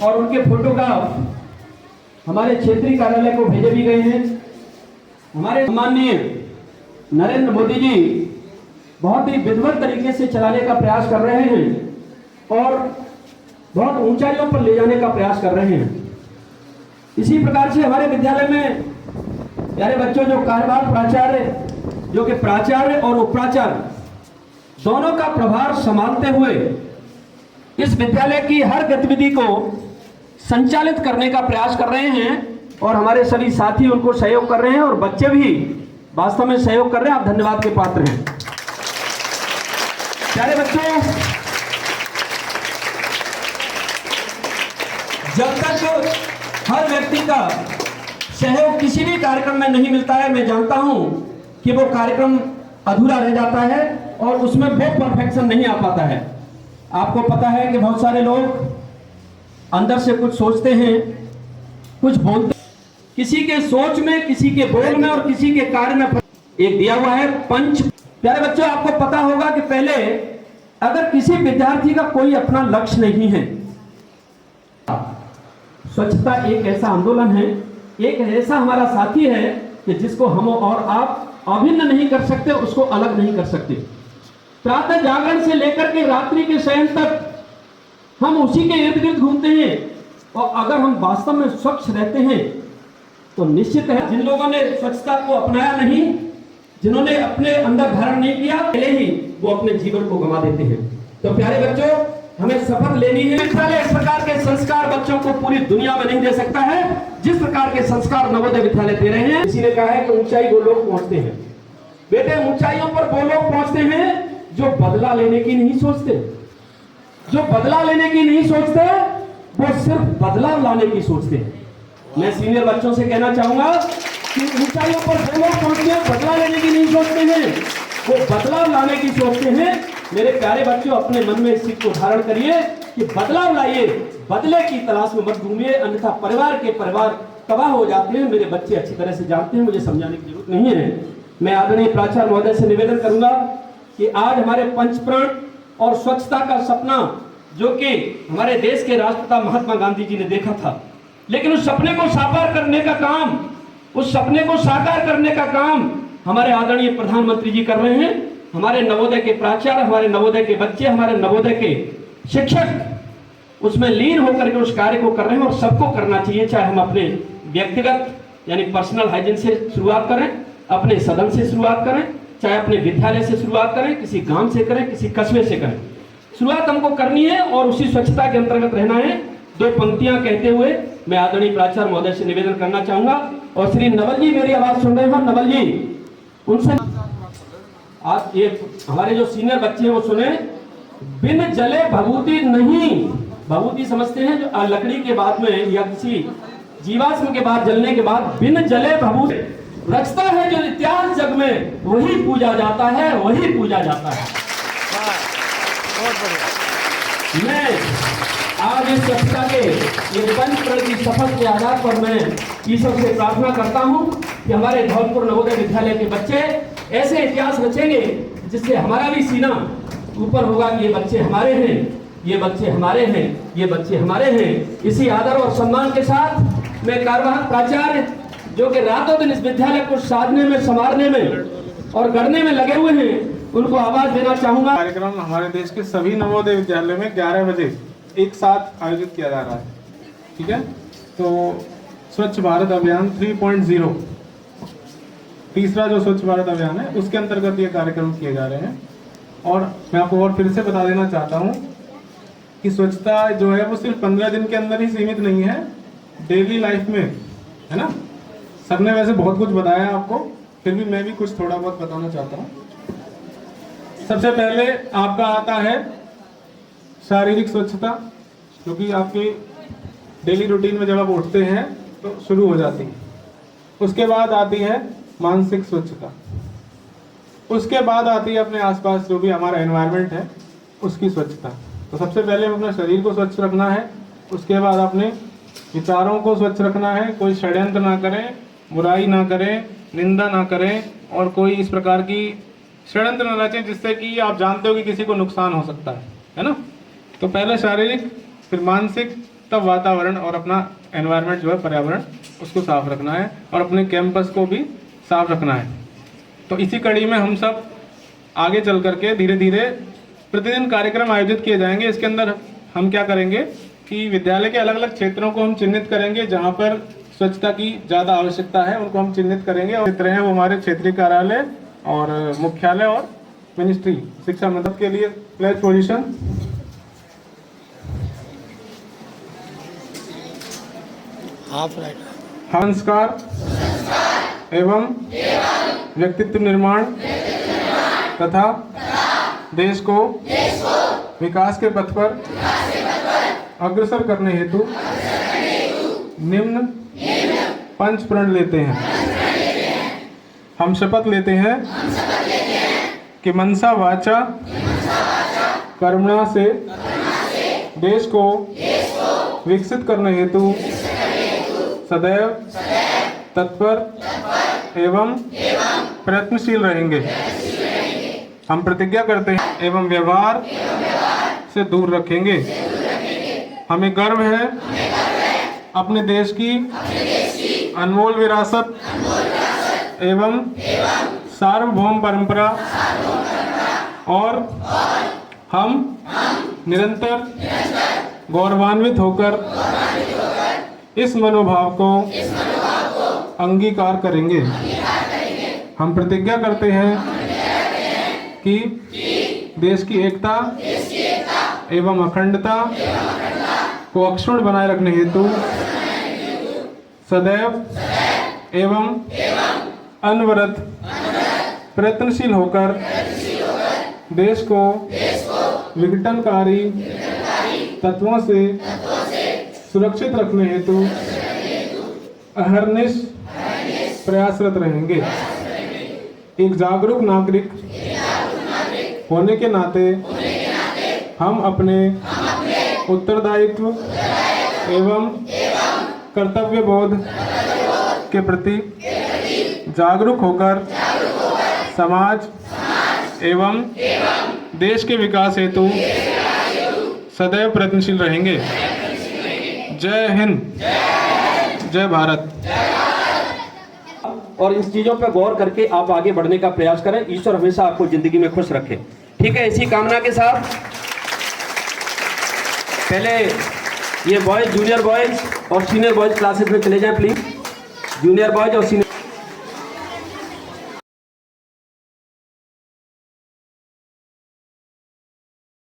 और उनके फोटोग्राफ हमारे क्षेत्रीय कार्यालय को भेजे भी गए हैं। हमारे माननीय नरेंद्र मोदी जी बहुत ही विधिवत तरीके से चलाने का प्रयास कर रहे हैं और बहुत ऊंचाइयों पर ले जाने का प्रयास कर रहे हैं। इसी प्रकार से हमारे विद्यालय में प्यारे बच्चों, जो कार्यवाहक प्राचार्य, जो कि प्राचार्य और उपाचार्य दोनों का प्रभार संभालते हुए इस विद्यालय की हर गतिविधि को संचालित करने का प्रयास कर रहे हैं और हमारे सभी साथी उनको सहयोग कर रहे हैं और बच्चे भी वास्तव में सहयोग कर रहे हैं। आप धन्यवाद के पात्र हैं। प्यारे बच्चों, जब तक हर व्यक्ति का सहयोग किसी भी कार्यक्रम में नहीं मिलता है, मैं जानता हूं कि वो कार्यक्रम अधूरा रह जाता है और उसमें वो परफेक्शन नहीं आ पाता है। आपको पता है कि बहुत सारे लोग अंदर से कुछ सोचते हैं, कुछ बोलते हैं, किसी के सोच में, किसी के बोल में और किसी के कार्य में एक दिया हुआ है पंच। प्यारे बच्चों, आपको पता होगा कि पहले अगर किसी विद्यार्थी का कोई अपना लक्ष्य नहीं है, स्वच्छता एक ऐसा आंदोलन है, एक ऐसा हमारा साथी है कि जिसको हम और आप अभिन्न नहीं कर सकते, उसको अलग नहीं कर सकते। प्रातः जागरण से लेकर के रात्रि के शयन तक हम उसी के इर्द गिर्द घूमते हैं और अगर हम वास्तव में स्वच्छ रहते हैं तो निश्चित है जिन लोगों ने स्वच्छता को अपनाया नहीं, जिन्होंने अपने अंदर धारण नहीं किया, पहले ही वो अपने जीवन को गंवा देते हैं। तो प्यारे बच्चों, हमें शपथ लेनी है। विद्यालय इस प्रकार के संस्कार बच्चों को पूरी दुनिया में नहीं दे सकता है जिस प्रकार के संस्कार नवोदय विद्यालय दे रहे हैं। किसी ने कहा है कि ऊंचाई वो लोग पहुंचते हैं। बेटे, ऊंचाइयों पर वो लोग पहुंचते हैं जो बदला लेने की नहीं सोचते, जो बदला लेने की नहीं सोचते, वो सिर्फ बदलाव लाने की सोचते हैं। मैं सीनियर बच्चों से कहना चाहूंगा कि ऊंचाइयों पर वो लोग पहुंचते हैं, बदला लेने की नहीं सोचते हैं, वो बदलाव लाने की सोचते हैं। मेरे प्यारे बच्चों, अपने मन में इस चीज को धारण करिए कि बदलाव लाइए, बदले की तलाश में मत घूमिए, अन्यथा परिवार के परिवार तबाह हो जाते हैं। मेरे बच्चे अच्छी तरह से जानते हैं, मुझे समझाने की जरूरत नहीं है। मैं आदरणीय प्राचार्य महोदय से निवेदन करूंगा कि आज हमारे पंचप्राण और स्वच्छता का सपना, जो कि हमारे देश के राष्ट्रपिता महात्मा गांधी जी ने देखा था, लेकिन उस सपने को साकार करने का काम, उस सपने को साकार करने का काम हमारे आदरणीय प्रधानमंत्री जी कर रहे हैं। हमारे नवोदय के प्राचार्य, हमारे नवोदय के बच्चे, हमारे नवोदय के शिक्षक उसमें लीन होकर के उस कार्य को कर रहे हैं और सबको करना चाहिए। चाहे हम अपने व्यक्तिगत यानी पर्सनल हाइजीन से शुरुआत करें, अपने सदन से शुरुआत करें, चाहे अपने विद्यालय से शुरुआत करें, किसी गांव से करें, किसी कस्बे से करें, शुरुआत हमको करनी है और उसी स्वच्छता के अंतर्गत रहना है। दो पंक्तियां कहते हुए मैं आदरणीय प्राचार्य महोदय से निवेदन करना चाहूंगा और श्री नवल जी मेरी आवाज सुन रहे हैं, नवल जी, उनसे आप ये हमारे जो सीनियर बच्चे हैं वो सुने। बिन जले भभूति नहीं, भभूति समझते हैं जो लकड़ी के बाद में या किसी जीवाश्म के बाद जलने के बाद बिन जले भभूति रचता है जो इतिहास जग में, वही पूजा जाता है, वही पूजा जाता है। मैं आज इस स्वच्छता के ये पंचप्रण की शपथ के आधार पर मैं ईश्वर से प्रार्थना करता हूं कि हमारे धौलपुर नवोदय विद्यालय के बच्चे ऐसे इतिहास रचेंगे जिससे हमारा भी सीना ऊपर होगा कि ये बच्चे हमारे हैं, ये बच्चे हमारे हैं, ये बच्चे हमारे हैं। इसी आदर और सम्मान के साथ मैं कार्यवाहक प्राचार्य जो कि रातों दिन इस विद्यालय को साधने में, संवारने में और गढ़ने में लगे हुए हैं, उनको आवाज देना चाहूंगा। कार्यक्रम हमारे देश के सभी नवोदय विद्यालय में 11 बजे एक साथ आयोजित किया जा रहा है। ठीक है, तो स्वच्छ भारत अभियान 3.0 तीसरा जो स्वच्छ भारत अभियान है उसके अंतर्गत ये कार्यक्रम किए जा रहे हैं। और मैं आपको और फिर से बता देना चाहता हूँ कि स्वच्छता जो है वो सिर्फ 15 दिन के अंदर ही सीमित नहीं है, डेली लाइफ में है ना। सबने वैसे बहुत कुछ बताया आपको, फिर भी मैं भी कुछ थोड़ा बहुत बताना चाहता हूँ। सबसे पहले आपका आता है शारीरिक स्वच्छता, जो कि आपकी डेली रूटीन में जब आप उठते हैं तो शुरू हो जाती है। उसके बाद आती है मानसिक स्वच्छता, उसके बाद आती है अपने आसपास जो भी हमारा एनवायरनमेंट है उसकी स्वच्छता। तो सबसे पहले हमें अपने शरीर को स्वच्छ रखना है, उसके बाद अपने विचारों को स्वच्छ रखना है। कोई षड्यंत्र ना करें, बुराई ना करें, निंदा ना करें और कोई इस प्रकार की षड्यंत्र न रचें जिससे कि आप जानते हो कि किसी को नुकसान हो सकता है ना। तो पहले शारीरिक, फिर मानसिक, तब वातावरण और अपना एनवायरनमेंट जो है, पर्यावरण, उसको साफ रखना है और अपने कैंपस को भी साफ रखना है। तो इसी कड़ी में हम सब आगे चल करके धीरे धीरे प्रतिदिन कार्यक्रम आयोजित किए जाएंगे। इसके अंदर हम क्या करेंगे कि विद्यालय के अलग अलग क्षेत्रों को हम चिन्हित करेंगे जहाँ पर स्वच्छता की ज़्यादा आवश्यकता है, उनको हम चिन्हित करेंगे। और क्षेत्र हैं वो हमारे क्षेत्रीय कार्यालय और मुख्यालय और मिनिस्ट्री शिक्षा मदद के लिए प्लेस पोजीशन। संस्कार एवं व्यक्तित्व निर्माण तथा देश को विकास के पथ पर अग्रसर करने हेतु निम्न पंच प्रण लेते हैं। हम शपथ लेते हैं कि मनसा वाचा कर्मणा से देश को विकसित करने हेतु सदैव तत्पर एवं प्रयत्नशील रहेंगे। हम प्रतिज्ञा करते हैं एवं व्यवहार से दूर रखेंगे। हमें गर्व है अपने देश की अनमोल विरासत एवं सार्वभौम परंपरा और हम निरंतर गौरवान्वित होकर इस मनोभाव को अंगीकार करेंगे। हम प्रतिज्ञा करते हैं कि देश की एकता एवं अखंडता को अक्षुण्ण बनाए रखने हेतु सदैव एवं अनवरत प्रयत्नशील होकर देश को विघटनकारी तत्वों से सुरक्षित रखने हेतु अहर्निश प्रयासरत रहेंगे। एक जागरूक नागरिक होने के नाते हम अपने उत्तरदायित्व एवं कर्तव्य बोध के प्रति जागरूक होकर समाज एवं देश के विकास हेतु सदैव प्रयत्नशील रहेंगे। जय हिंद, जय भारत। और इन चीजों पर गौर करके आप आगे बढ़ने का प्रयास करें। ईश्वर हमेशा आपको जिंदगी में खुश रखे। ठीक है, इसी कामना के साथ पहले ये बॉयज, जूनियर बॉयज और सीनियर बॉयज क्लासेस में चले जाएं प्लीज। जूनियर बॉयज और सीनियर